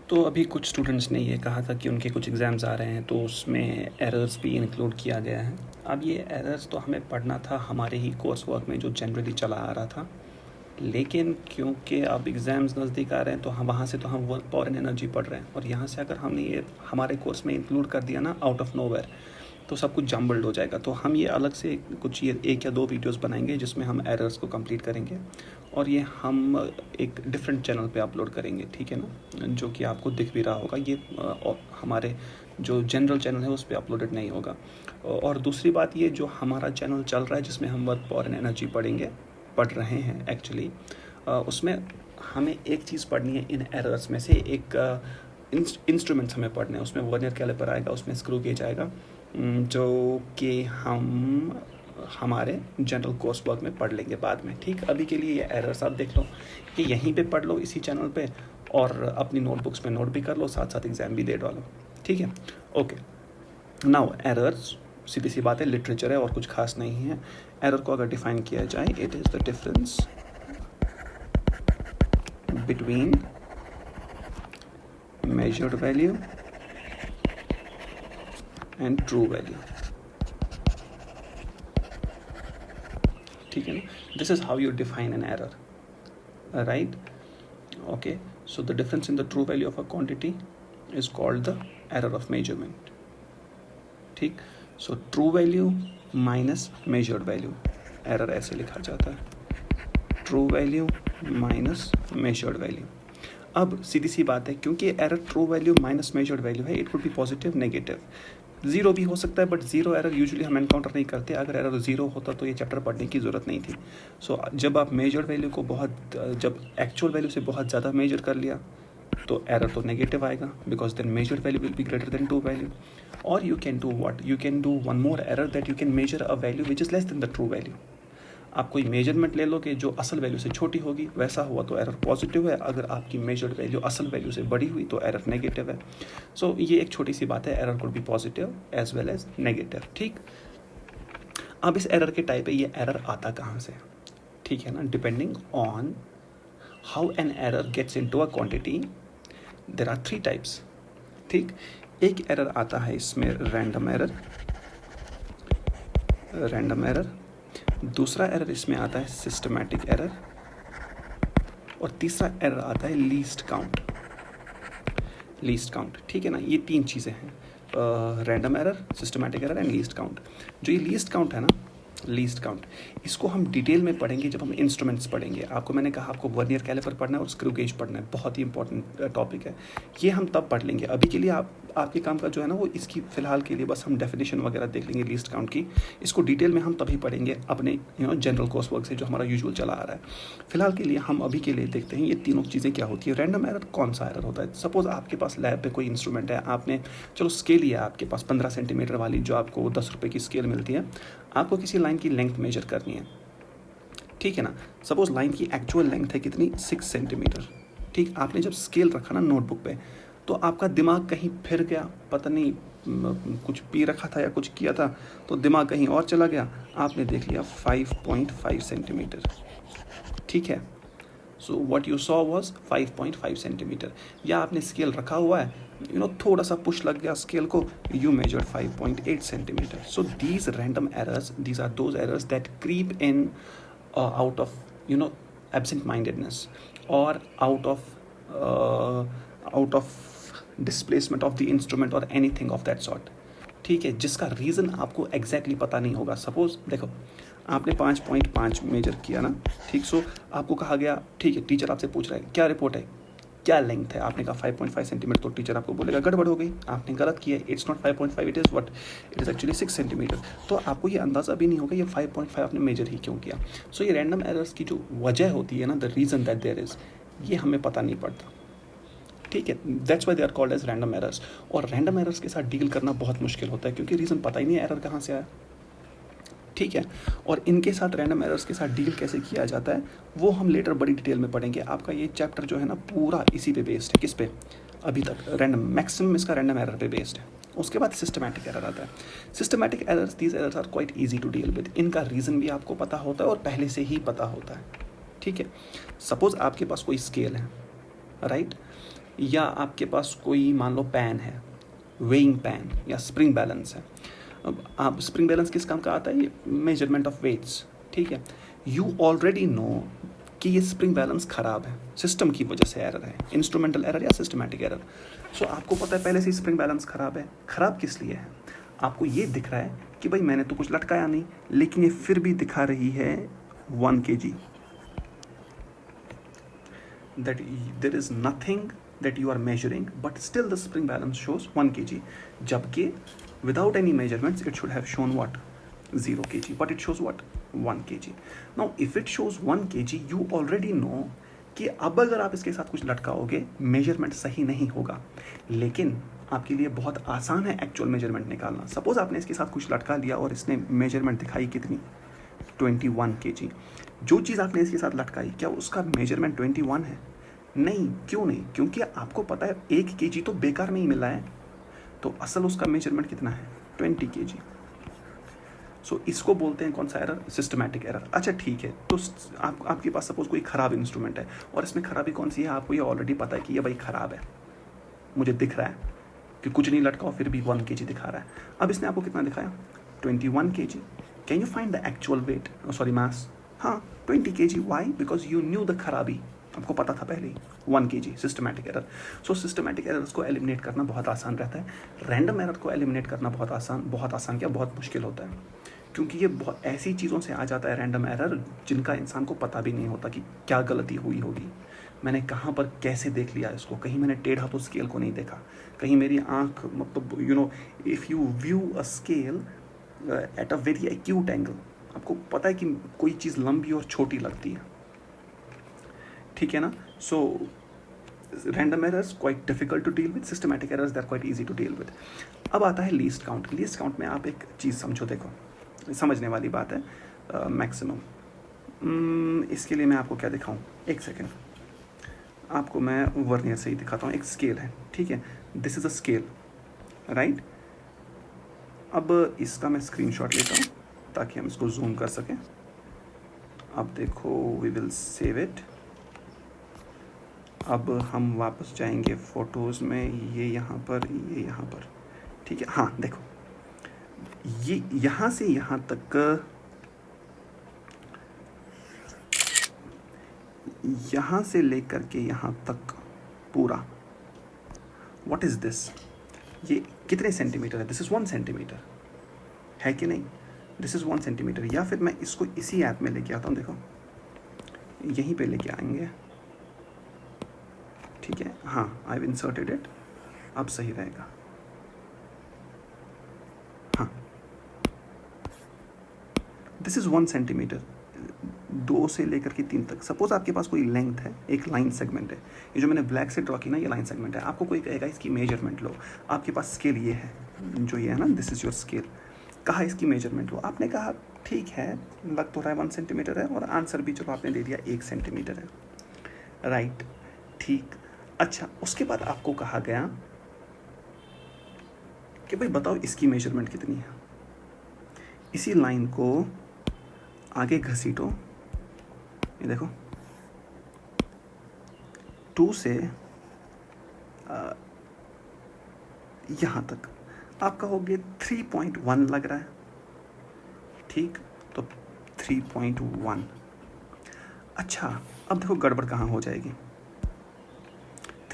तो अभी कुछ स्टूडेंट्स ने ये कहा था कि उनके कुछ एग्ज़ाम्स आ रहे हैं तो उसमें एरर्स भी इंक्लूड किया गया है। अब ये एरर्स तो हमें पढ़ना था हमारे ही कोर्स वर्क में जो जनरली चला आ रहा था, लेकिन क्योंकि अब एग्ज़ाम्स नज़दीक आ रहे हैं तो हम वहाँ से तो हम वर्क पावर एंड एनर्जी पढ़ रहे हैं, और यहाँ से अगर हमने ये हमारे कोर्स में इंक्लूड कर दिया ना आउट ऑफ नोवेयर, तो सब कुछ जम्बल्ड हो जाएगा। तो हम ये अलग से कुछ ये 1 या 2 वीडियोस बनाएंगे जिसमें हम एरर्स को कंप्लीट करेंगे, और ये हम एक डिफरेंट चैनल पे अपलोड करेंगे, ठीक है ना, जो कि आपको दिख भी रहा होगा। ये हमारे जो जनरल चैनल है उस पर अपलोडेड नहीं होगा। और दूसरी बात, ये जो हमारा चैनल चल रहा है जिसमें हम वर्क पावर एंड एनर्जी पढ़ रहे हैं एक्चुअली, उसमें हमें एक चीज़ पढ़नी है इन एरर्स में से, एक इंस्ट्रूमेंट्स हमें पढ़ने हैं। उसमें वर्नियर कैलिपर आएगा, उसमें स्क्रू गेज आएगा, जो कि हम हमारे जनरल कोर्स वर्क में पढ़ लेंगे बाद में, ठीक। अभी के लिए ये एरर्स आप देख लो, कि यहीं पे पढ़ लो इसी चैनल पे, और अपनी नोटबुक्स में नोट भी कर लो, साथ साथ एग्ज़ाम भी दे डालो, ठीक है। ओके, नाउ एरर्स सीधी सी बात है, लिटरेचर है और कुछ खास नहीं है। एरर को अगर डिफाइन किया जाए, it is the difference between measured value and true value, ठीक है ना। This is how you define an error, right? Okay, so the difference in the true value of a quantity is called the error of measurement, ठीक। So true value minus measured value, error ऐसे लिखा जाता है, true value minus measured value। अब सीधी सी बात है, क्योंकि error true value minus measured value है, it would be positive, negative, zero भी हो सकता है, बट जीरो एरर यूजुअली हम एनकाउंटर नहीं करते। अगर एरर जीरो होता तो ये चैप्टर पढ़ने की ज़रूरत नहीं थी। सो जब आप मेजर्ड वैल्यू को जब एक्चुअल वैल्यू से बहुत ज़्यादा मेजर कर लिया तो एरर तो नेगेटिव आएगा, because then measured value will be greater than true value. और you can do what, you can do one more error, that you can measure a value which is less than the true value. आप कोई measurement ले लो कि जो असल value से छोटी होगी, वैसा हुआ तो एरर पॉजिटिव है। अगर आपकी मेजर्ड वैल्यू असल वैल्यू से बड़ी हुई तो एरर नेगेटिव है। सो ये एक छोटी सी बात है, error could be positive as well as negative, ठीक। अब इस एरर के टाइप है, ये एरर आता कहाँ से, ठीक है ना। Depending on how an error gets into a quantity, there are 3 types, ठीक। एक एरर आता है इसमें रैंडम एरर, दूसरा एरर इसमें आता है सिस्टमैटिक एरर, और तीसरा एरर आता है लीस्ट काउंट, ठीक है ना। ये 3 चीज़ें हैं, random error, systematic error and least count. जो ये लीस्ट काउंट है ना, लीस्ट काउंट, इसको हम डिटेल में पढ़ेंगे जब हम इंस्ट्रूमेंट्स पढ़ेंगे। आपको मैंने कहा आपको वर्नियर कैलिपर पढ़ना है और स्क्रू गेज पढ़ना है, बहुत ही इंपॉर्टेंट टॉपिक है। ये हम तब पढ़ लेंगे। अभी के लिए आपके काम का जो है ना, वो इसकी फ़िलहाल के लिए बस हम डेफिनेशन वगैरह देख लेंगे लीस्ट काउंट की। इसको डिटेल में हम तभी पढ़ेंगे अपने जनरल कोर्स वर्क से, जो हमारा यूजुअल चला आ रहा है। फिलहाल के लिए हम अभी के लिए देखते हैं ये तीनों चीज़ें क्या होती है। रैंडम एरर कौन सा एरर होता है? सपोज़ आपके पास लैब पे कोई इंस्ट्रूमेंट है, आपने चलो स्केल ही है आपके पास 15 सेंटीमीटर वाली, जो आपको 10 रुपये की स्केल मिलती है। आपको किसी लाइन की लेंथ मेजर करनी है, ठीक है ना। सपोज लाइन की एक्चुअल लेंथ है कितनी, 6 सेंटीमीटर, ठीक। आपने जब स्केल रखा ना नोटबुक पे, तो आपका दिमाग कहीं फिर गया, पता नहीं कुछ पी रखा था या कुछ किया था, तो दिमाग कहीं और चला गया, आपने देख लिया 5.5 सेंटीमीटर, ठीक है। So what you saw was 5.5 centimetre. या आपने स्केल रखा हुआ है, थोड़ा सा पुश लग गया स्केल को, you measure 5.8 centimetre. So these random errors, these are those errors that creep in out of absent-mindedness or out of displacement of the instrument or anything of that sort, ठीक है, जिसका reason आपको exactly पता नहीं होगा। Suppose देखो, आपने 5.5 major किया ना, ठीक। सो आपको कहा गया, ठीक है, टीचर आपसे पूछ रहा है क्या रिपोर्ट है, क्या लेंथ है, आपने कहा 5.5 सेंटीमीटर, तो टीचर आपको बोलेगा गड़बड़ हो गई, आपने गलत किया, it's not 5.5, it is actually 6 centimetre. तो आपको ये अंदाज़ा भी नहीं होगा ये 5.5 आपने मेजर ही क्यों किया। सो ये रैंडम एरर्स की जो वजह होती है ना, the reason that there is, ये हमें पता नहीं पड़ता, ठीक है। That's why they are called as random errors. और रैंडम एरर्स के साथ डील करना बहुत मुश्किल होता है, क्योंकि रीज़न पता ही नहीं है एरर कहाँ से आया, ठीक है। और इनके साथ रैंडम एरर्स के साथ डील कैसे किया जाता है वो हम लेटर बड़ी डिटेल में पढ़ेंगे। आपका ये चैप्टर जो है ना, पूरा इसी पे बेस्ड है। किस पे? अभी तक रैंडम, मैक्सिमम इसका रैंडम एरर पे बेस्ड है। उसके बाद सिस्टमैटिक एरर आता है। Systematic errors, these errors are quite easy to deal with. इनका रीज़न भी आपको पता होता है और पहले से ही पता होता है, ठीक है। सपोज आपके पास कोई स्केल है, राइट। या आपके पास कोई मान लो पैन है, वेइंग पैन या स्प्रिंग बैलेंस है। अब आप स्प्रिंग बैलेंस किस काम का आता है? ये मेजरमेंट ऑफ वेट्स, ठीक है। यू ऑलरेडी नो कि ये स्प्रिंग बैलेंस ख़राब है, सिस्टम की वजह से एरर है, इंस्ट्रूमेंटल एरर या सिस्टमैटिक एरर। सो आपको पता है पहले से ही स्प्रिंग बैलेंस ख़राब है। ख़राब किस लिए है? आपको ये दिख रहा है कि भाई मैंने तो कुछ लटकाया नहीं, लेकिन ये फिर भी दिखा रही है 1 kg, that there is nothing that you are measuring, but still the spring balance shows 1 kg, जबकि without any measurements it should have shown what? 0 kg, but it shows what? 1 kg. Now if it shows 1 kg, you already know कि अब अगर आप इसके साथ कुछ लटकाओगे measurement सही नहीं होगा, लेकिन आपके लिए बहुत आसान है एक्चुअल मेजरमेंट निकालना। सपोज आपने इसके साथ कुछ लटका लिया और इसने मेजरमेंट दिखाई कितनी? 21 kg। जो चीज़ आपने इसके साथ लटकाई, क्या उसका मेजरमेंट 21 है? नहीं। क्यों नहीं? क्योंकि आपको पता है 1 kg तो बेकार में ही मिला है, तो असल उसका मेजरमेंट कितना है? 20 kg। सो इसको बोलते हैं कौन सा एरर? Systematic error. अच्छा ठीक है, तो आपके पास सपोज कोई ख़राब इंस्ट्रूमेंट है और इसमें खराबी कौन सी है? आपको ये ऑलरेडी पता है कि ये भाई ख़राब है, मुझे दिख रहा है कि कुछ नहीं लटकाओ फिर भी 1 kg दिखा रहा है। अब इसने आपको कितना दिखाया? 21 kg। Can you find the actual weight? Sorry mass. हाँ 20 kg। Why? Because you knew the खराबी, आपको पता था पहले ही 1 kg। Systematic error. So systematic errors को एलिमिनेट करना बहुत आसान रहता है। रैंडम एरर को एलिमिनेट करना बहुत आसान क्या, बहुत मुश्किल होता है, क्योंकि ये बहुत ऐसी चीज़ों से आ जाता है रैंडम एरर जिनका इंसान को पता भी नहीं होता कि क्या गलती हुई होगी, मैंने कहाँ पर कैसे देख लिया इसको। कहीं मैंने टेढ़ा तो स्केल को नहीं देखा, कहीं मेरी आँख मतलब you know if you view a scale at a very acute angle, आपको पता है कि कोई चीज़ लंबी और छोटी लगती है, ठीक है ना। So random errors quite difficult to deal with, systematic errors they are quite easy to deal with. अब आता है लीस्ट काउंट। लीस्ट काउंट में आप एक चीज़ समझो, देखो समझने वाली बात है मैक्सिमम। इसके लिए मैं आपको क्या दिखाऊं? एक सेकेंड, आपको मैं वर्नियर से ही दिखाता हूँ। एक स्केल है, ठीक है, this is a scale, right. अब इसका मैं स्क्रीनशॉट लेता हूँ ताकि हम इसको जूम कर सकें। अब देखो, वी विल सेव इट। अब हम वापस जाएंगे फ़ोटोज़ में, ये यहाँ पर, ये यहाँ पर, ठीक है। हाँ देखो, ये यहाँ से यहाँ तक, यहाँ से लेकर के यहाँ तक पूरा, व्हाट इज़ दिस? ये कितने सेंटीमीटर है? दिस इज़ 1 सेंटीमीटर, है कि नहीं? This is 1 centimetre. या फिर मैं इसको इसी ऐप में लेके आता हूँ, देखो यहीं पे लेके आएंगे, ठीक है। हाँ, आई हैव इंसर्टेड इट, अब सही रहेगा। हाँ, दिस इज़ 1 सेंटीमीटर, 2 से लेकर के 3 तक। सपोज आपके पास कोई लेंथ है, एक लाइन सेगमेंट है, ये जो मैंने ब्लैक से ड्रॉ की ना, ये लाइन सेगमेंट है। आपको कोई कहेगा इसकी मेजरमेंट लो, आपके पास स्केल ये है, जो ये है ना, दिस इज़ योर स्केल। कहा इसकी मेजरमेंट लो, आपने कहा ठीक है, लग तो रहा है 1 सेंटीमीटर है, और आंसर भी चलो आपने दे दिया 1 सेंटीमीटर है, राइट, ठीक। अच्छा, उसके बाद आपको कहा गया कि भाई बताओ इसकी मेजरमेंट कितनी है। इसी लाइन को आगे घसीटो, ये देखो 2 से यहाँ तक, आप कहोगे 3.1 लग रहा है, ठीक, तो 3.1। अच्छा, अब देखो गड़बड़ कहाँ हो जाएगी।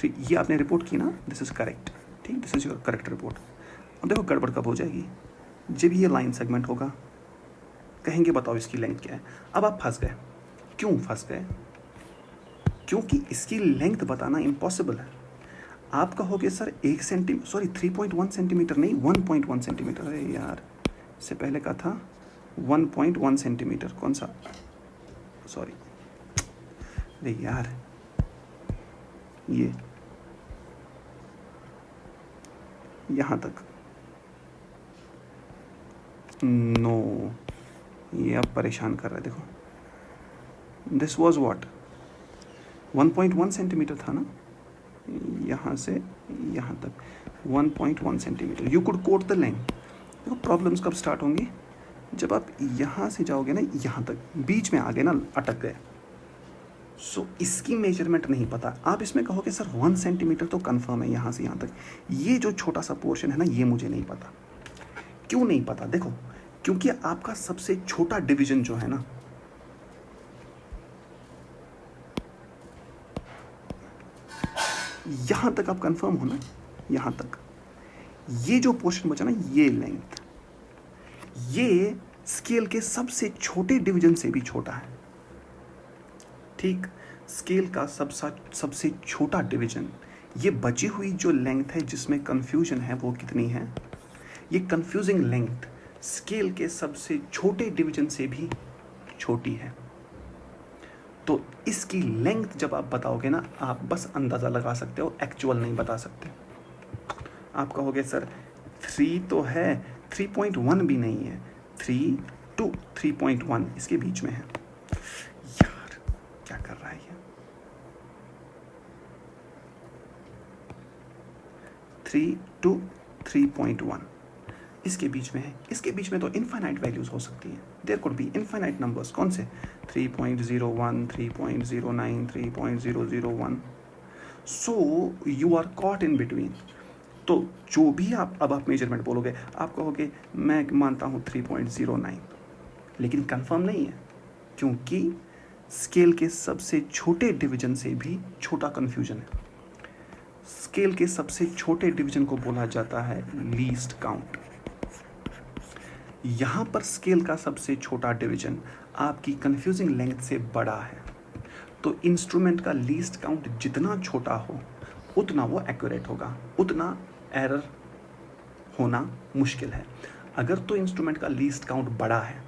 ये आपने रिपोर्ट की ना, दिस इज़ करेक्ट, ठीक, this is your correct report. अब देखो गड़बड़ कब हो जाएगी? जब ये लाइन सेगमेंट होगा, कहेंगे बताओ इसकी लेंथ क्या है। अब आप फंस गए। क्यों फंस गए? क्योंकि इसकी लेंथ बताना इम्पॉसिबल है। आप कहोगे सर 1 सेंटीमीटर, सॉरी 3.1 सेंटीमीटर नहीं, 1.1 सेंटीमीटर। अरे यार, इससे पहले का था 1.1 सेंटीमीटर, कौन सा, सॉरी, अरे यार, ये यहाँ तक, नो, ये अब परेशान कर रहा है। देखो दिस वॉज व्हाट, 1.1 सेंटीमीटर था ना, यहाँ से यहाँ तक 1.1 centimetre. You could quote the length. देखो प्रॉब्लम्स कब स्टार्ट होंगी? जब आप यहाँ से जाओगे ना यहाँ तक, बीच में आ गए ना, अटक गए। सो इसकी मेजरमेंट नहीं पता। आप इसमें कहोगे सर 1 सेंटीमीटर तो कंफर्म है यहाँ से यहाँ तक, ये जो छोटा सा पोर्शन है ना, ये मुझे नहीं पता। क्यों नहीं पता? देखो, क्योंकि आपका सबसे छोटा डिवीजन जो है ना, यहां तक आप कंफर्म हो ना, यहां तक ये जो पोर्शन बचा ना, ये लेंथ, ये स्केल के सबसे छोटे डिवीजन से भी छोटा है। ठीक, स्केल का सबसे छोटा डिवीजन, ये बची हुई जो लेंथ है जिसमें कंफ्यूजन है, वो कितनी है? ये कंफ्यूजिंग लेंथ स्केल के सबसे छोटे डिवीजन से भी छोटी है। तो इसकी लेंथ जब आप बताओगे ना, आप बस अंदाज़ा लगा सकते हो, एक्चुअल नहीं बता सकते। आप कहोगे सर 3 तो है, 3.1 भी नहीं है, 3 to 3.1 इसके बीच में है। यार क्या कर रहा है ये? 3 to 3.1 इसके बीच में है। इसके बीच में तो इनफाइनाइट वैल्यूज हो सकती हैं, there could be infinite numbers. कौन से? 3.01, 3.09, 3.001। So you are caught in between. तो जो भी आप मेजरमेंट बोलोगे, आप कहोगे मैं मानता हूँ 3.09, लेकिन कंफर्म नहीं है, क्योंकि स्केल के सबसे छोटे डिवीजन से भी छोटा कंफ्यूजन है। स्केल के सबसे छोटे डिवीजन को बोला जाता है लीस्ट काउंट। यहाँ पर स्केल का सबसे छोटा डिवीजन आपकी कंफ्यूजिंग लेंथ से बड़ा है, तो इंस्ट्रूमेंट का लीस्ट काउंट जितना छोटा हो उतना वो एक्यूरेट होगा, उतना एरर होना मुश्किल है। अगर तो इंस्ट्रूमेंट का लीस्ट काउंट बड़ा है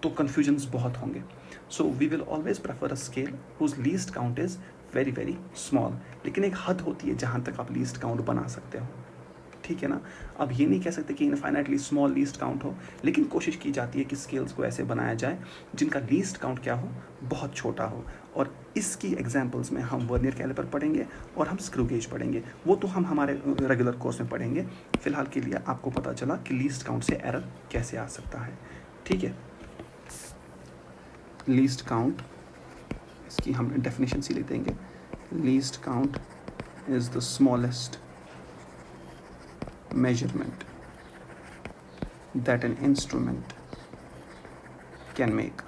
तो कन्फ्यूजन्स बहुत होंगे। So we will always prefer a scale whose least count is very very small. लेकिन एक हद होती है जहाँ तक आप लीस्ट काउंट बना सकते हो, ठीक है ना। अब ये नहीं कह सकते कि इनफाइनाइटली स्मॉल लीस्ट काउंट हो, लेकिन कोशिश की जाती है कि स्केल्स को ऐसे बनाया जाए जिनका लीस्ट काउंट क्या हो, बहुत छोटा हो। और इसकी एग्जांपल्स में हम वर्नियर कैलिपर पढ़ेंगे और हम स्क्रू गेज पढ़ेंगे, वो तो हम हमारे रेगुलर कोर्स में पढ़ेंगे। फिलहाल के लिए आपको पता चला कि लीस्ट काउंट से एरर कैसे आ सकता है, ठीक है। लीस्ट काउंट, इसकी हम डेफिनेशन सी लिख देंगे। Least count is the smallest measurement that an instrument can make.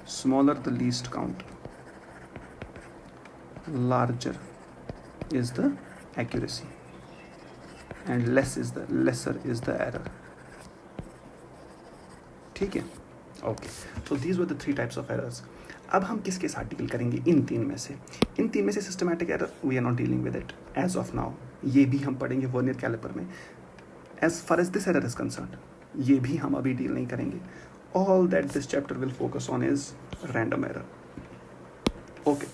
Smaller the least count, larger is the accuracy, and lesser is the error. ठीक है, ओके। तो these were the 3 types of errors. अब हम किसके साथ deal करेंगे? इन तीन में से systematic error we are not dealing with it as of now. ये भी हम पढ़ेंगे वर्नियर कैलिपर में। As far as this error is concerned, ये भी हम अभी डील नहीं करेंगे। All that this chapter will focus on is random error. Okay,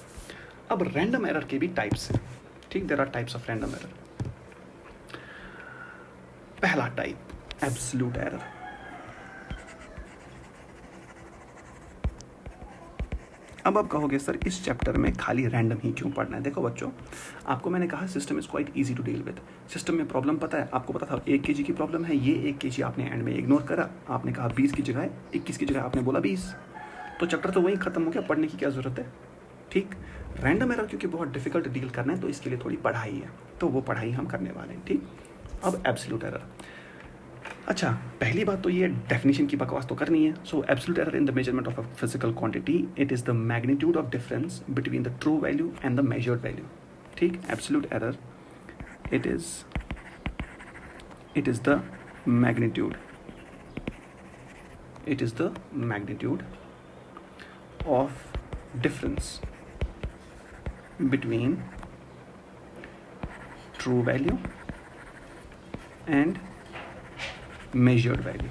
अब रैंडम एरर के भी टाइप्स हैं, ठीक। There are types of random error. पहला टाइप एब्सोल्यूट एरर। अब आप कहोगे सर इस चैप्टर में खाली रैंडम ही क्यों पढ़ना है? देखो बच्चों, आपको मैंने कहा system is quite easy to deal with. System में प्रॉब्लम पता है, आपको पता था 1 kg की प्रॉब्लम है, ये 1 kg आपने एंड में इग्नोर करा, आपने कहा 20 की जगह 21 की जगह आपने बोला 20, तो चैप्टर तो वहीं खत्म हो गया, पढ़ने की क्या ज़रूरत है, ठीक। रैंडम एरर क्योंकि बहुत डिफिकल्ट डील करना है, तो इसके लिए थोड़ी पढ़ाई है, तो वो पढ़ाई हम करने वाले हैं, ठीक। अब एब्सोल्यूट एरर। अच्छा, पहली बात तो ये डेफिनेशन की बकवास तो करनी है। So absolute error in the measurement of a physical quantity, it is the magnitude of difference between the true value and the measured value, ठीक। Absolute error it is the magnitude of difference between true value and measured value.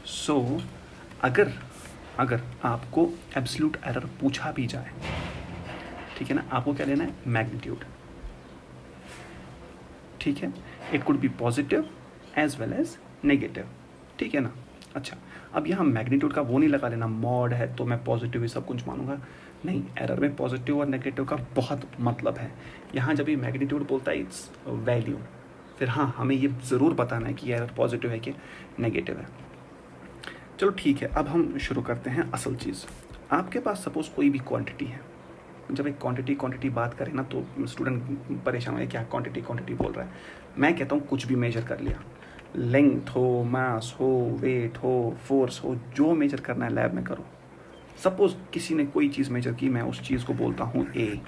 So अगर आपको absolute error पूछा भी जाए, ठीक है ना, आपको क्या लेना है? मैग्नीट्यूड, ठीक है। It could be positive as well as negative, ठीक है ना। अच्छा, अब यहाँ मैग्नीट्यूड का वो नहीं लगा लेना, मॉड है तो मैं पॉजिटिव ही सब कुछ मानूंगा, नहीं। एरर में पॉजिटिव और नेगेटिव का बहुत मतलब है। यहाँ जब ये मैग्नीट्यूड बोलता है इट्स वैल्यू, फिर हाँ, हमें ये ज़रूर बताना है कि एरर पॉजिटिव है कि नेगेटिव है। चलो ठीक है, अब हम शुरू करते हैं असल चीज़। आपके पास सपोज़ कोई भी क्वांटिटी है। जब एक क्वांटिटी बात करें ना तो स्टूडेंट परेशान हो, क्या क्वांटिटी बोल रहा है। मैं कहता हूँ कुछ भी मेजर कर लिया, लेंथ हो, मास हो, वेट हो, फोर्स हो, जो मेजर करना है लैब में करो। सपोज किसी ने कोई चीज़ मेजर की, मैं उस चीज़ को बोलता हूँ ए,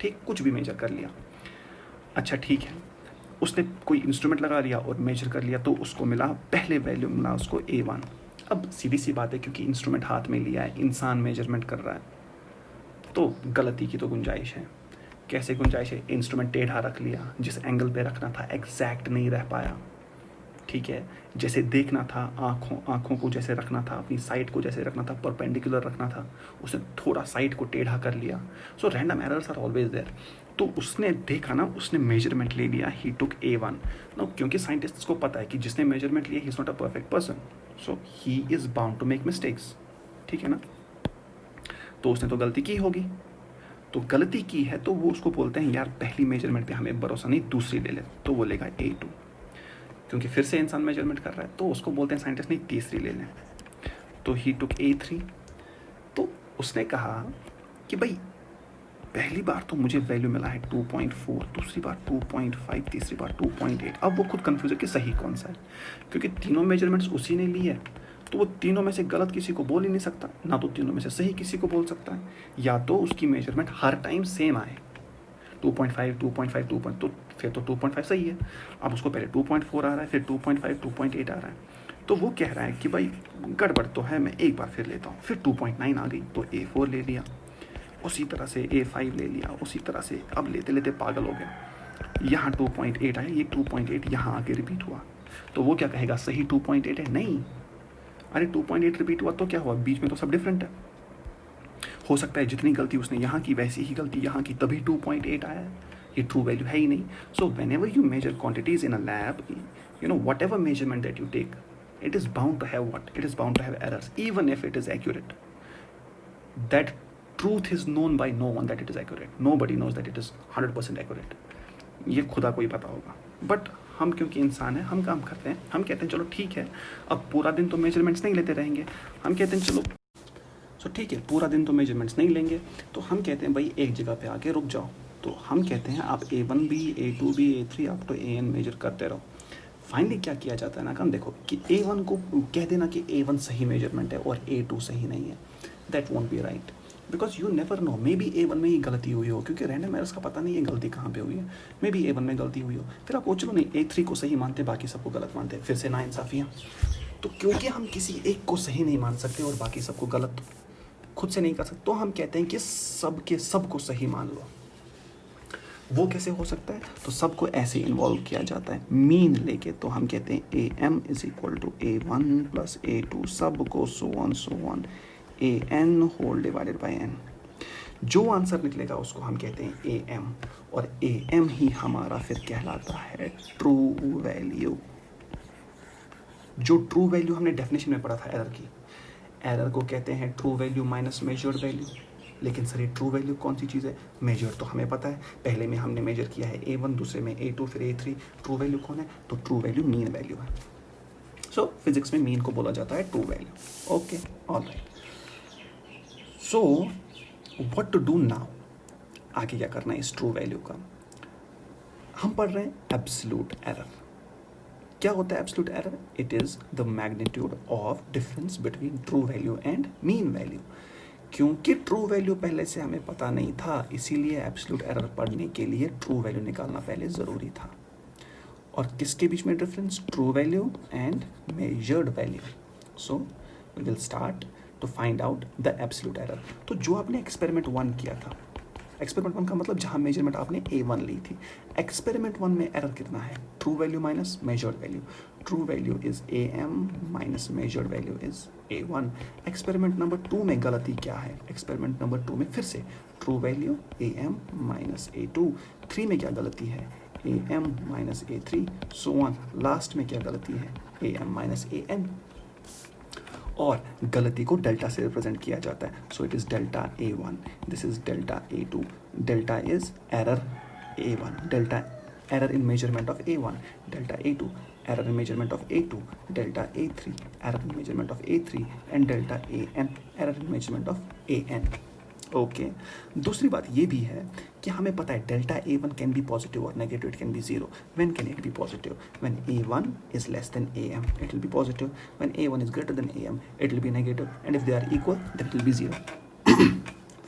ठीक, कुछ भी मेजर कर लिया। अच्छा ठीक है, उसने कोई इंस्ट्रूमेंट लगा लिया और मेजर कर लिया, तो उसको मिला, पहले वैल्यू मिला उसको A1। अब सीधी सी बात है, क्योंकि इंस्ट्रूमेंट हाथ में लिया है, इंसान मेजरमेंट कर रहा है, तो गलती की तो गुंजाइश है। कैसे गुंजाइश है? इंस्ट्रूमेंट टेढ़ा रख लिया, जिस एंगल पे रखना था एग्जैक्ट नहीं रह पाया, ठीक है। जैसे देखना था, आँखों को जैसे रखना था, अपनी साइड को जैसे रखना था, परपेंडिकुलर रखना था, उसने थोड़ा साइड को टेढ़ा कर लिया। So random errors are always there. तो उसने देखा ना, उसने मेजरमेंट ले लिया, ही टुक A1 नो, क्योंकि साइंटिस्ट्स को पता है कि जिसने मेजरमेंट लिया he is not a perfect person, so he is bound to make mistakes, ठीक है ना। तो उसने तो गलती की होगी, तो गलती की है तो वो उसको बोलते हैं यार पहली मेजरमेंट पे हमें भरोसा नहीं, दूसरी ले ले, तो वो लेगा A2। क्योंकि फिर से इंसान मेजरमेंट कर रहा है, तो उसको बोलते हैं साइंटिस्ट नहीं, तीसरी ले लें, तो ही टुक A3। तो उसने कहा कि भाई पहली बार तो मुझे वैल्यू मिला है 2.4, दूसरी बार 2.5, तीसरी बार 2.8। अब वो खुद कंफ्यूज है कि सही कौन सा है, क्योंकि तीनों मेजरमेंट्स उसी ने ली है, तो वो तीनों में से गलत किसी को बोल ही नहीं सकता, ना तो तीनों में से सही किसी को बोल सकता है। या तो उसकी मेजरमेंट हर टाइम सेम आए, 2.5, 2.5, 2. तो फिर तो 2.5 सही है। अब उसको पहले 2.4 आ रहा है, फिर 2.5, 2.8 आ रहा है, तो वो कह रहा है कि भाई गड़बड़ तो है, मैं एक बार फिर लेता हूँ। फिर 2.9 आ गई तो A4 ले लिया, उसी तरह से A5 ले लिया, उसी तरह से अब लेते लेते पागल हो गया। यहाँ 2.8 आया, ये 2.8 यहाँ आके रिपीट हुआ, तो वो क्या कहेगा, सही 2.8 है? नहीं, अरे 2.8 रिपीट हुआ तो क्या हुआ, बीच में तो सब डिफरेंट है। हो सकता है जितनी गलती उसने यहाँ की वैसी ही गलती यहाँ की, तभी 2.8 आया, ये ट्रू वैल्यू है ही नहीं। So whenever you measure quantities in a lab, you know, whatever measurement that you take, it is bound to have what? It is bound to have errors, even if it is accurate. That truth is known by no one that it is accurate. Nobody knows that it is 100% accurate. ये खुदा को ही पता होगा, but हम क्योंकि इंसान हैं, हम काम करते हैं, हम कहते हैं चलो ठीक है, अब पूरा दिन तो मेजरमेंट्स नहीं लेते रहेंगे, हम कहते हैं चलो सो ठीक है, पूरा दिन तो मेजरमेंट्स नहीं लेंगे, तो हम कहते हैं भाई एक जगह पे आके रुक जाओ। तो हम कहते हैं आप A1 भी, A2 भी, A3 आप तो AN मेजर करते रहो। फाइनली क्या किया जाता है ना, काम देखो कि A1 को कह देना कि A1 सही मेजरमेंट है और A2 सही नहीं है, that won't be right, because you never know, maybe A1 में ही गलती हुई हो, क्योंकि रैंडम एरर्स का पता नहीं है गलती कहाँ पे हुई है, मे बी A1 में गलती हुई हो, फिर आप वो चलो नहीं A3 को सही मानते, बाकी सबको गलत मानते, फिर से नाइंसाफियाँ। तो क्योंकि हम किसी एक को सही नहीं मान सकते और बाकी सबको गलत खुद से नहीं कर सकते, तो हम कहते हैं कि सब के सब को सही मान लो। वो कैसे हो सकता है, तो सबको ऐसे इन्वॉल्व किया जाता है मीन लेके, तो हम कहते हैं AM is equal to A1 plus A2 सब को so on AN whole divided by N। जो आंसर निकलेगा उसको हम कहते हैं AM, और AM ही हमारा फिर कहलाता है ट्रू वैल्यू। जो ट्रू वैल्यू हमने डेफिनेशन में पढ़ा था एरर की, एरर को कहते हैं true value minus measured value. लेकिन सर ये ट्रू वैल्यू कौन सी चीज़ है? मेजर तो हमें पता है, पहले में हमने मेजर किया है A1, दूसरे में A2, फिर A3। ट्रू वैल्यू कौन है? तो ट्रू वैल्यू मीन वैल्यू है। सो फिजिक्स में मीन को बोला जाता है true value. Okay, alright. So what to do now, आगे क्या करना है इस ट्रू वैल्यू का? हम पढ़ रहे हैं एब्सोल्यूट एरर। क्या होता है absolute error? It is the magnitude of difference between true value and mean value. क्योंकि ट्रू वैल्यू पहले से हमें पता नहीं था, इसीलिए एब्सोल्यूट एरर पढ़ने के लिए ट्रू वैल्यू निकालना पहले ज़रूरी था। और किसके बीच में difference? True value and measured value. So we will start to find out the absolute error. तो जो आपने एक्सपेरिमेंट 1 किया था, एक्सपेरिमेंट 1 का मतलब जहाँ मेजरमेंट आपने A1 ली थी, एक्सपेरिमेंट 1 में एरर कितना है? True value minus measured value. True value is AM minus measured value is A1। Experiment number 2 में गलती क्या है? एक्सपेरिमेंट नंबर 2 में फिर से true value AM minus A2। 3 में क्या गलती है? AM minus A3, so on. Last में क्या गलती है? AM minus AN। और गलती को डेल्टा से रिप्रेजेंट किया जाता है, so it is delta A1, this is delta A2, delta is error A1, delta error in measurement of A1, delta A2, error in measurement of A2, delta A3, error in measurement of A3 and delta AN, error in measurement of AN. Okay दूसरी बात ये भी है कि हमें पता है delta A1 can be positive और negative, it can be zero. When can it be positive? When A1 is less than AM it will be positive, when A1 is greater than AM it will be negative, and if they are equal then it will be zero.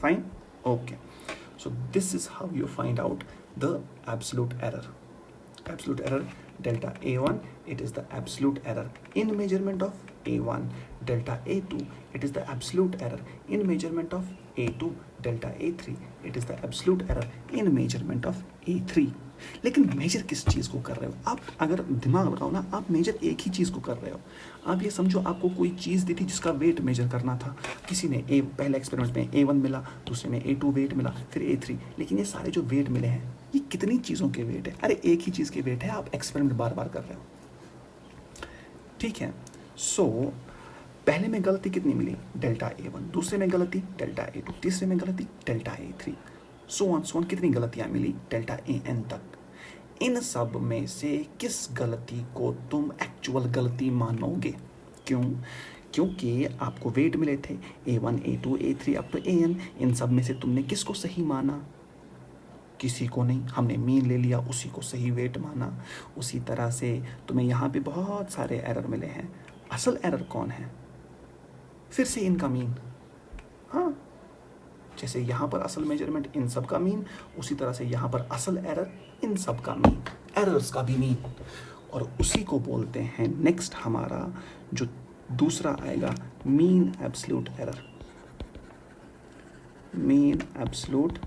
Fine. Okay, so this is how you find out the absolute error. Absolute error, delta A1, it is the absolute error in measurement of A1. Delta A2, it is the absolute error in measurement of A2. Delta A3, it is the absolute error in measurement of A3. लेकिन major किस चीज़ को कर रहे हो आप? अगर दिमाग लगाओ ना, आप मेजर एक ही चीज़ को कर रहे हो. आप ये समझो आपको कोई चीज़ दी थी जिसका वेट मेजर करना था. किसी ने पहले एक्सपेरिमेंट में A1 मिला, दूसरे में A2 वेट मिला, फिर A3. लेकिन ये सारे जो वेट मिले हैं ये कितनी चीज़ों के वेट है? अरे एक ही चीज़ के वेट है, आप एक्सपेरिमेंट बार बार कर रहे हो. ठीक है. सो पहले में गलती कितनी मिली? Delta A1. दूसरे में गलती डेल्टा A2. तीसरे में गलती डेल्टा A3. सो ऑन कितनी गलतियां मिली? डेल्टा AN तक. इन सब में से किस गलती को तुम एक्चुअल गलती मानोगे? क्यों? क्योंकि आपको वेट मिले थे A1, A2, A3 up to AN. इन सब में से तुमने किसको सही माना? किसी को नहीं. हमने मीन ले लिया, उसी को सही वेट माना. उसी तरह से तुम्हें यहाँ पे बहुत सारे एरर मिले हैं. असल एरर कौन है? फिर से इनका मीन. हाँ, जैसे यहाँ पर असल मेजरमेंट इन सब का मीन, उसी तरह से यहाँ पर असल एरर इन सब का मीन, एरर्स का भी मीन. और उसी को बोलते हैं नेक्स्ट हमारा जो दूसरा आएगा mean absolute error. Mean absolute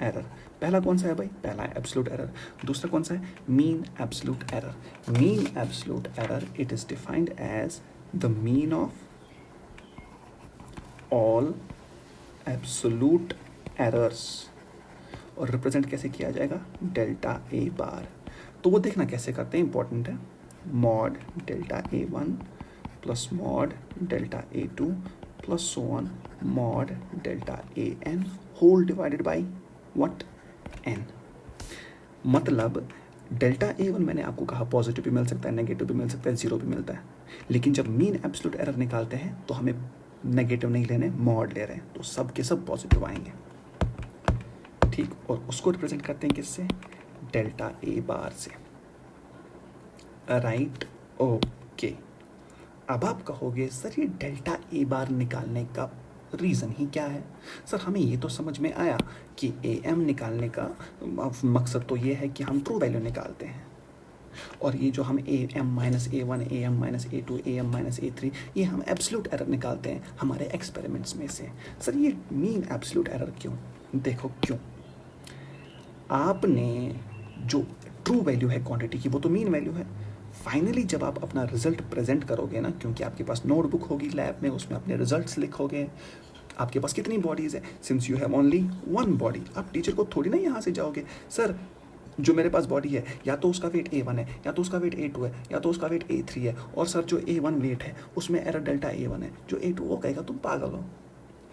error. पहला कौन सा है भाई? पहला है एब्सोल्यूट एरर. दूसरा कौन सा है? Mean absolute error. Mean absolute error, it is defined as the mean of all absolute errors. और रिप्रेजेंट कैसे किया जाएगा? Delta A bar. तो वो देखना कैसे करते हैं, इंपॉर्टेंट है. Mod delta A1 plus mod delta A2 plus so on mod delta AN whole divided by what? N. मतलब डेल्टा A1 मैंने आपको कहा पॉजिटिव भी मिल सकता है, नेगेटिव भी मिल सकता है, जीरो भी मिलता है. लेकिन जब मीन एब्सोल्यूट एरर निकालते हैं तो हमें नेगेटिव नहीं लेने, मॉड ले रहे हैं, तो सब के सब पॉजिटिव आएंगे. ठीक. और उसको रिप्रेजेंट करते हैं किससे? डेल्टा ए बार से. राइट. ओके. अब आप कहोगे सर ये डेल्टा ए बार निकालने का रीज़न ही क्या है? सर हमें ये तो समझ में आया कि AM निकालने का मकसद तो ये है कि हम ट्रू वैल्यू निकालते हैं, और ये जो हम AM minus A1, AM minus A2, AM minus A3, ये हम एब्सोल्यूट एरर निकालते हैं हमारे एक्सपेरिमेंट्स में से. सर ये मीन एब्सोल्यूट एरर क्यों? देखो क्यों. आपने जो ट्रू वैल्यू है क्वांटिटी की वो तो मीन वैल्यू है. फाइनली जब आप अपना रिजल्ट प्रेजेंट करोगे ना, क्योंकि आपके पास नोटबुक होगी लैब में, उसमें अपने रिजल्ट्स लिखोगे. आपके पास कितनी बॉडीज़ है? Since you have only one body, आप टीचर को थोड़ी ना यहाँ से जाओगे सर जो मेरे पास बॉडी है या तो उसका वेट A1 है, या तो उसका वेट A2 है, या तो उसका वेट A3 है, और सर जो A1 वेट है उसमें एरर डेल्टा A1 है, जो A2. वो कहेगा तुम पागल हो.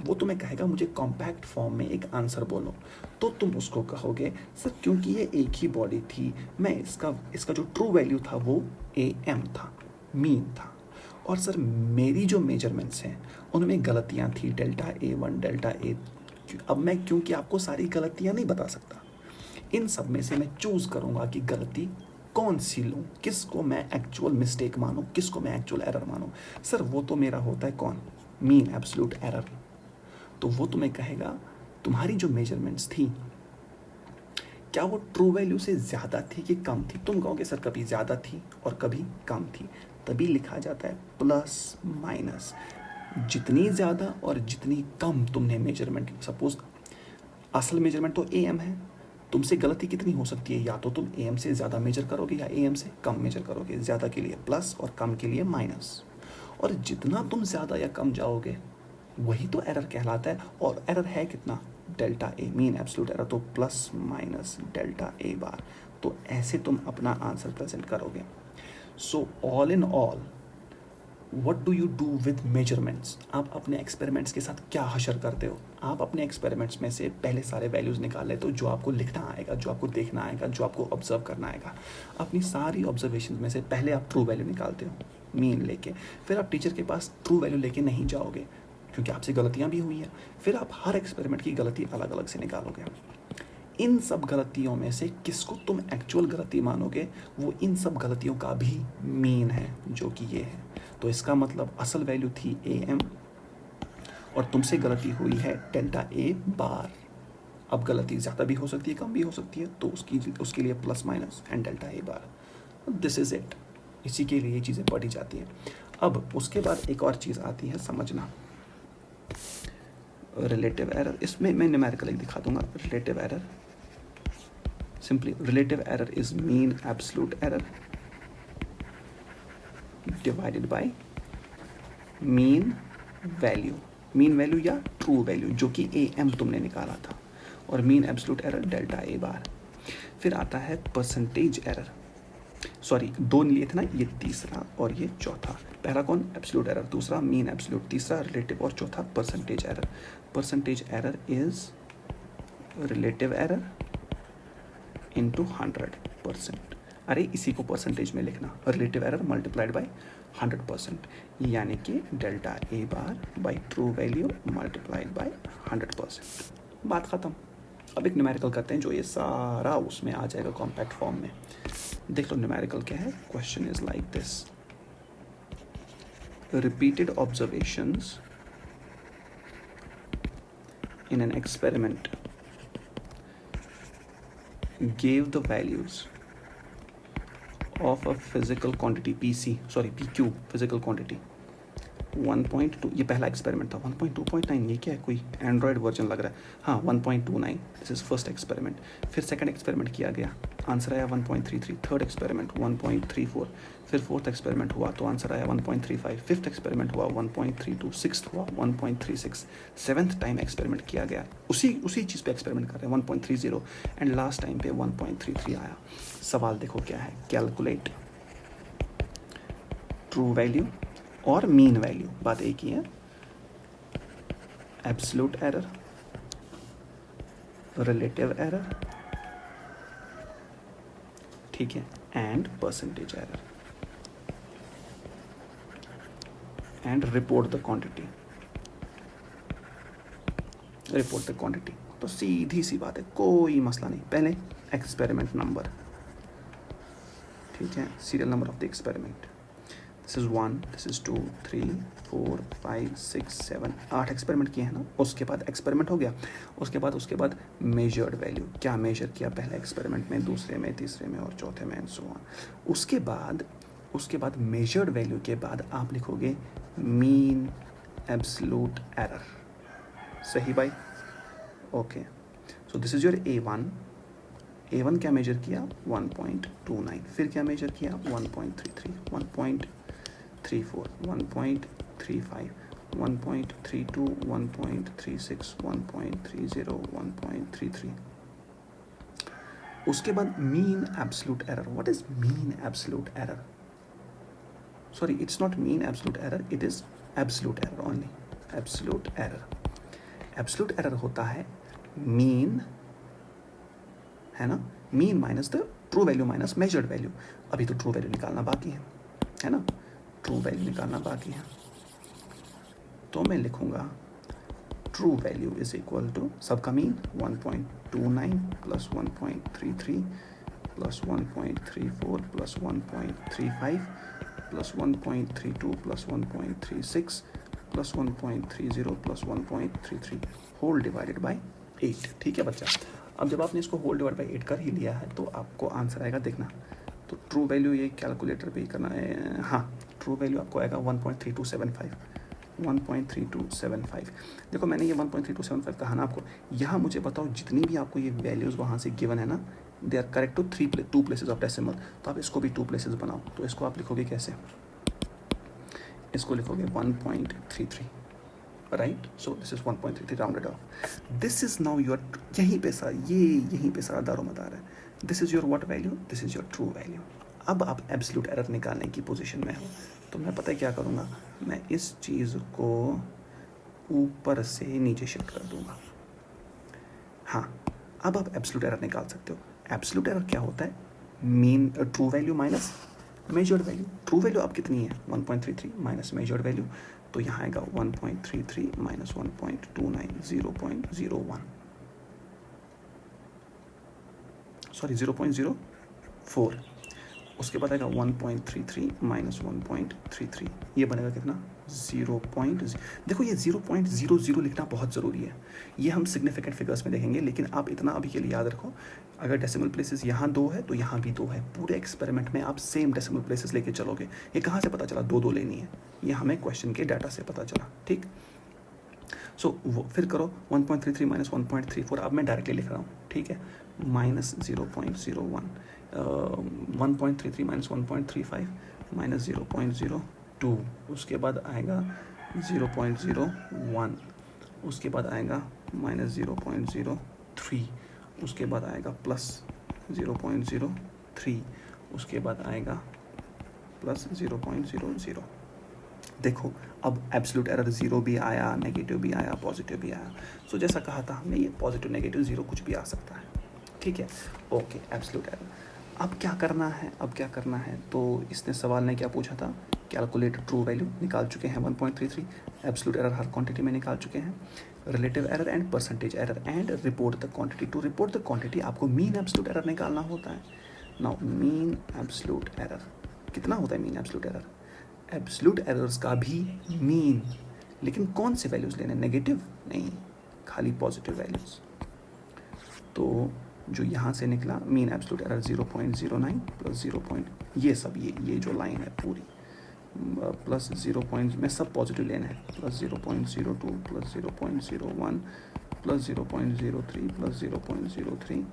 वो तुम्हें कहेगा मुझे कॉम्पैक्ट फॉर्म में एक आंसर बोलो. तो तुम उसको कहोगे सर क्योंकि ये एक ही बॉडी थी, मैं इसका जो ट्रू वैल्यू था वो AM था, मीन था. और सर मेरी जो मेजरमेंट्स हैं उनमें गलतियाँ थी डेल्टा A1, डेल्टा A. अब मैं क्योंकि आपको सारी गलतियाँ नहीं बता सकता, इन सब में से मैं चूज़ करूँगा कि गलती कौन सी लूँ, किसको मैं एक्चुअल मिस्टेक मानूँ, किसको मैं एक्चुअल एरर मानूँ. सर वो तो मेरा होता है कौन? Mean absolute error. तो वो तुम्हें कहेगा तुम्हारी जो मेजरमेंट्स थी क्या वो ट्रू वैल्यू से ज़्यादा थी कि कम थी? तुम कहोगे सर कभी ज़्यादा थी और कभी कम थी. तभी लिखा जाता है प्लस माइनस. जितनी ज़्यादा और जितनी कम तुमने मेजरमेंट, सपोज असल मेजरमेंट तो AM है, तुमसे गलती कितनी हो सकती है? या तो तुम AM से ज़्यादा मेजर करोगे या AM से कम मेजर करोगे. ज़्यादा के लिए प्लस और कम के लिए माइनस. और जितना तुम ज़्यादा या कम जाओगे वही तो एरर कहलाता है. और एरर है कितना? Delta A, mean absolute error. तो प्लस माइनस डेल्टा A बार. तो ऐसे तुम अपना आंसर प्रेजेंट करोगे. So all in all what do you do with measurements, आप अपने एक्सपेरिमेंट्स के साथ क्या हशर करते हो। आप अपने एक्सपेरिमेंट्स में से पहले सारे वैल्यूज़ निकाल लेते हो जो आपको लिखना आएगा, जो आपको देखना आएगा, जो आपको ऑब्जर्व करना आएगा। अपनी सारी ऑब्जर्वेशन में से पहले आप ट्रू वैल्यू निकालते हो मीन लेके, फिर आप टीचर के पास ट्रू वैल्यू लेके नहीं जाओगे क्योंकि आपसे गलतियाँ भी हुई हैं। फिर आप हर एक्सपेरिमेंट की गलती अलग अलग से निकालोगे। इन सब गलतियों में से किसको तुम एक्चुअल गलती मानोगे, वो इन सब गलतियों का भी मीन है, जो कि ये है। तो इसका मतलब असल वैल्यू थी AM और तुमसे गलती हुई है डेल्टा A बार। अब गलती ज़्यादा भी हो सकती है, कम भी हो सकती है, तो उसके लिए plus minus and delta A bar. This is it. इसी के लिए ये चीज़ें पढ़ी जाती हैं। अब उसके बाद एक और चीज़ आती है समझना, रिलेटिव एरर। इसमें मैं न्यूमेरिकल एक दिखा दूंगा। Relative error, simply relative error is mean absolute error divided by mean value. Mean value या ट्रू वैल्यू जो कि AM तुमने निकाला था, और mean absolute error delta A बार। फिर आता है परसेंटेज एरर, सॉरी 2 लिए थे ना, ये तीसरा और ये चौथा। पहला कौन, एब्सोल्यूट एरर, दूसरा मीन एब्सोल्यूट, तीसरा रिलेटिव और चौथा percentage error. Percentage error is relative error into 100%। अरे इसी को परसेंटेज में लिखना, रिलेटिव एरर मल्टीप्लाइड बाय 100%, यानी कि delta A bar by true value multiplied by 100%। बात ख़त्म। अब एक न्यूमेरिकल करते हैं जो ये सारा उसमें आ जाएगा कॉम्पैक्ट फॉर्म में। देख लो न्यूमेरिकल क्या है। Question is like this, repeated observations in an experiment gave the values of a physical quantity PQ physical quantity 1.2। ये पहला एक्सपेरिमेंट था। 1.2.9 ये क्या है, कोई एंड्रॉयड वर्जन लग रहा है। हाँ 1.29, दिस इज फर्स्ट एक्सपेरिमेंट। फिर सेकंड एक्सपेरिमेंट किया गया, आंसर आया 1.33। Third experiment 1.34। फिर फोर्थ एक्सपेरिमेंट हुआ तो आंसर आया 1.35। फिफ्थ एक्सपेरिमेंट हुआ 1.32। सिक्स्थ हुआ 1.36। सेवन्थ टाइम एक्सपेरिमेंट किया गया, उसी चीज़ पे एक्सपेरिमेंट कर रहे हैं 1.30, एंड लास्ट टाइम पे 1.33 आया। सवाल देखो क्या है, कैलकुलेट ट्रू वैल्यू और मीन वैल्यू, बात एक ही है। एब्सोल्यूट एरर, रिलेटिव एरर, ठीक है, and percentage error, and report the quantity. Report the quantity तो सीधी सी बात है, कोई मसला नहीं। पहले एक्सपेरिमेंट नंबर, ठीक है, serial number of the experiment. This is 1, this is 2, 3, 4, 5, 6, 7, 8 experiment किए हैं ना। उसके बाद एक्सपेरिमेंट हो गया, उसके बाद मेजर्ड वैल्यू, क्या मेजर किया पहले एक्सपेरिमेंट में, दूसरे में, तीसरे में और चौथे में, एंड सो ऑन। उसके बाद मेजर्ड वैल्यू के बाद आप लिखोगे मीन एब्सोल्यूट एरर। सही भाई, okay. So this is your A1 क्या मेजर किया, 1.29। फिर क्या मेजर किया, 1.33, 1.34, 1.35, 1.32, 1.36, 1.30, 1.33। उसके बाद mean absolute error. What is mean absolute error? Sorry, it's not mean absolute error, it is absolute error only. Absolute error होता है मीन, है ना, mean minus the true value minus measured value. अभी तो true value निकालना बाकी है ना, ट्रू वैल्यू निकालना बाकी है। तो मैं लिखूंगा true value is equal to सबका mean 1.29 plus 1.33 plus 1.34 plus 1.35 plus 1.32 plus 1.36 plus 1.30 plus 1.33 whole divided by 8। ठीक है बच्चा, अब जब आपने इसको होल डिवाइड बाय 8 कर ही लिया है तो आपको आंसर आएगा, देखना। तो ट्रू वैल्यू ये कैलकुलेटर पे ही करना है। हाँ, ट्रू वैल्यू आपको आएगा 1.3275। 1.3275। देखो मैंने ये 1.3275 कहा ना आपको। यहाँ मुझे बताओ जितनी भी आपको ये वैल्यूज़ वहाँ से गिवन है ना, they are correct to 2 places of decimal. तो आप इसको भी 2 प्लेसेस बनाओ। तो इसको आप लिखोगे कैसे, इसको लिखोगे 1.33, right. So this is 1.33 rounded off. This is now your, यहीं पे सारा दारोमदार है। This is your what value, this is your true value. अब आप एब्सोल्यूट एरर निकालने की पोजीशन में हो। तो मैं पता है क्या करूँगा, मैं इस चीज़ को ऊपर से नीचे शिफ्ट कर दूँगा। हाँ, अब आप एब्सोल्यूट एरर निकाल सकते हो। एब्सोल्यूट एरर क्या होता है, mean true value minus measured value. True value अब कितनी है 1.33 माइनस मेजर्ड वैल्यू, तो यहाँ आएगा 1.33 माइनस 1.29 0.01 सॉरी 0.04। उसके बाद आएगा 1.33 माइनस 1.33, ये बनेगा कितना 0. देखो ये 0.00 लिखना बहुत ज़रूरी है, ये हम सिग्निफिकेंट फिगर्स में देखेंगे, लेकिन आप इतना अभी के लिए याद रखो, अगर डेसिमल प्लेसेस यहाँ 2 है तो यहाँ भी 2 है। पूरे एक्सपेरिमेंट में आप सेम डेसिमल प्लेसेस लेके चलोगे। ये कहाँ से पता चला 2 लेनी है, ये हमें क्वेश्चन के डाटा से पता चला। ठीक, सो वो फिर करो 1.33 माइनस 1.34, अब मैं डायरेक्टली लिख रहा हूँ, ठीक है, माइनस 0.01, 1.33 माइनस 1.35 माइनस 0.02, उसके बाद आएगा 0.01, उसके बाद आएगा माइनस 0.03, उसके बाद आएगा प्लस 0.03, उसके बाद आएगा प्लस 0.00। देखो अब एब्सोल्यूट एरर 0 भी आया, नेगेटिव भी आया, पॉजिटिव भी आया। सो जैसा कहा था हमने, ये पॉजिटिव नेगेटिव 0 कुछ भी आ सकता है। ठीक है, ओके, एब्सोल्यूट एरर। अब क्या करना है, तो इसने सवाल ने क्या पूछा था, कैलकुलेट ट्रू वैल्यू, निकाल चुके हैं 1.33, एब्सोल्यूट एरर हर क्वांटिटी में निकाल चुके हैं, relative error and percentage error, and report the quantity. To report the quantity आपको मीन एब्सोल्यूट एरर निकालना होता है। नाउ मीन एब्सोल्यूट एरर कितना होता है, mean absolute error, absolute errors का भी मीन, लेकिन कौन से वैल्यूज़ लेने, नेगेटिव नहीं, खाली पॉजिटिव वैल्यूज़। तो जो यहाँ से निकला मीन एब्सोल्यूट एरर 0.09 प्लस 0. ये सब ये जो लाइन है पूरी प्लस 0. में सब पॉजिटिव लेना है, plus 0.02 plus 0.01 plus 0.03 plus 0.03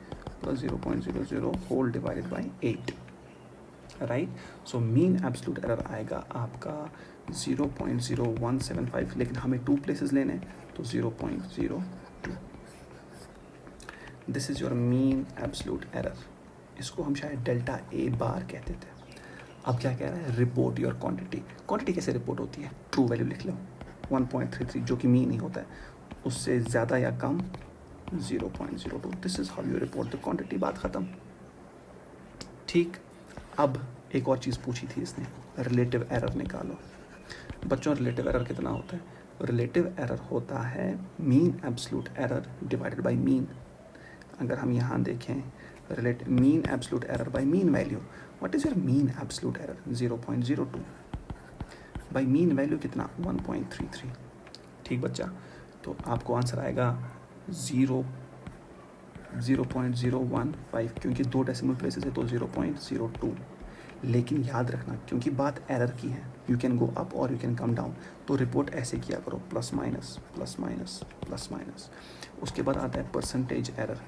plus 0.00 whole divided by 8, right. So mean absolute error आएगा आपका 0.0175, लेकिन हमें 2 प्लेसेस लेने हैं, तो 0.02। This is your mean absolute error. इसको हम शायद डेल्टा ए बार कहते थे। अब क्या कह रहा है, रिपोर्ट योर क्वांटिटी। क्वांटिटी कैसे रिपोर्ट होती है, ट्रू वैल्यू लिख लो 1.33 जो कि मीन ही होता है, उससे ज़्यादा या कम 0.02। This is how you report the quantity, बात ख़त्म। ठीक, अब एक और चीज़ पूछी थी इसने, रिलेटिव एरर निकालो। बच्चों रिलेटिव एरर कितना होता है, रिलेटिव एरर होता है mean absolute error divided by mean. अगर हम यहाँ देखें mean absolute error by mean value, what is your mean absolute error 0.02 by mean value कितना 1.33। ठीक बच्चा, तो आपको आंसर आएगा 0.015, क्योंकि 2 डेसिमल प्लेसेस है तो 0.02। लेकिन याद रखना, क्योंकि बात एरर की है, यू कैन गो अप और यू कैन कम डाउन, तो रिपोर्ट ऐसे किया करो, plus minus plus minus plus minus. उसके बाद आता है परसेंटेज एरर।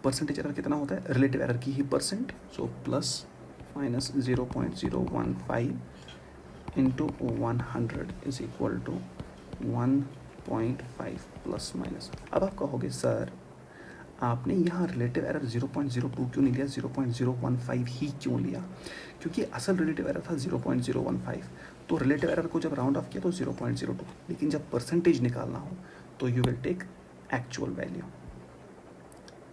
परसेंटेज एरर कितना होता है, रिलेटिव एरर की ही percent, so plus minus 0.015 into 100 is equal to 1.5 plus minus. अब आप कहोगे सर आपने यहाँ रिलेटिव एरर 0.02 क्यों नहीं लिया, 0.015 ही क्यों लिया, क्योंकि असल रिलेटिव एरर था 0.015, तो रिलेटिव एरर को जब राउंड ऑफ किया तो 0.02, लेकिन जब परसेंटेज निकालना हो तो you will take actual value.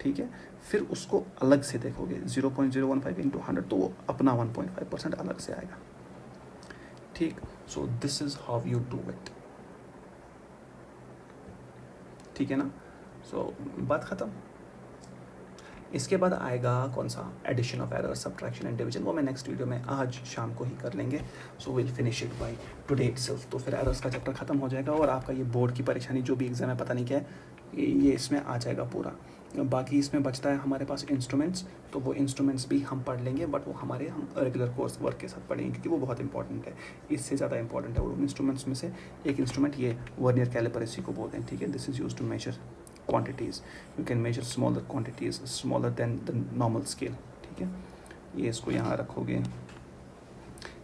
ठीक है, फिर उसको अलग से देखोगे 0.015 इंटू 100, तो वो अपना 1.5% अलग से आएगा। ठीक, so this is how you do it. ठीक है ना, सो बात ख़त्म। इसके बाद आएगा कौन सा, addition of error, subtraction and division, वो मैं नेक्स्ट वीडियो में आज शाम को ही कर लेंगे। So will finish it by today itself. तो फिर एरर्स का चैप्टर खत्म हो जाएगा और आपका ये बोर्ड की परेशानी जो भी एग्जाम है पता नहीं क्या है, ये इसमें आ जाएगा पूरा। बाकी इसमें बचता है हमारे पास इंस्ट्रूमेंट्स, तो वो इंस्ट्रूमेंट्स भी हम पढ़ लेंगे, बट वो हम रेगुलर कोर्स वर्क के साथ पढ़ेंगे, क्योंकि वो बहुत इंपॉर्टेंट है। इससे ज़्यादा इंपॉर्टेंट है वो इंस्ट्रूमेंट्स में से एक इंस्ट्रूमेंट ये वर्नियर कैलिपर, इसी को बोलते हैं। ठीक है, this is used to measure quantities, you can measure smaller quantities smaller than the normal scale। ठीक है, ये इसको यहाँ रखोगे,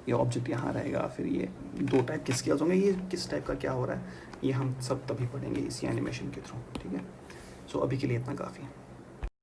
ये ऑब्जेक्ट यहाँ रहेगा, फिर ये 2 टाइप के स्केल्स होंगे, ये किस टाइप का क्या हो रहा है ये हम सब तभी पढ़ेंगे इसी एनिमेशन के थ्रू। ठीक है, सो अभी के लिए इतना काफ़ी है।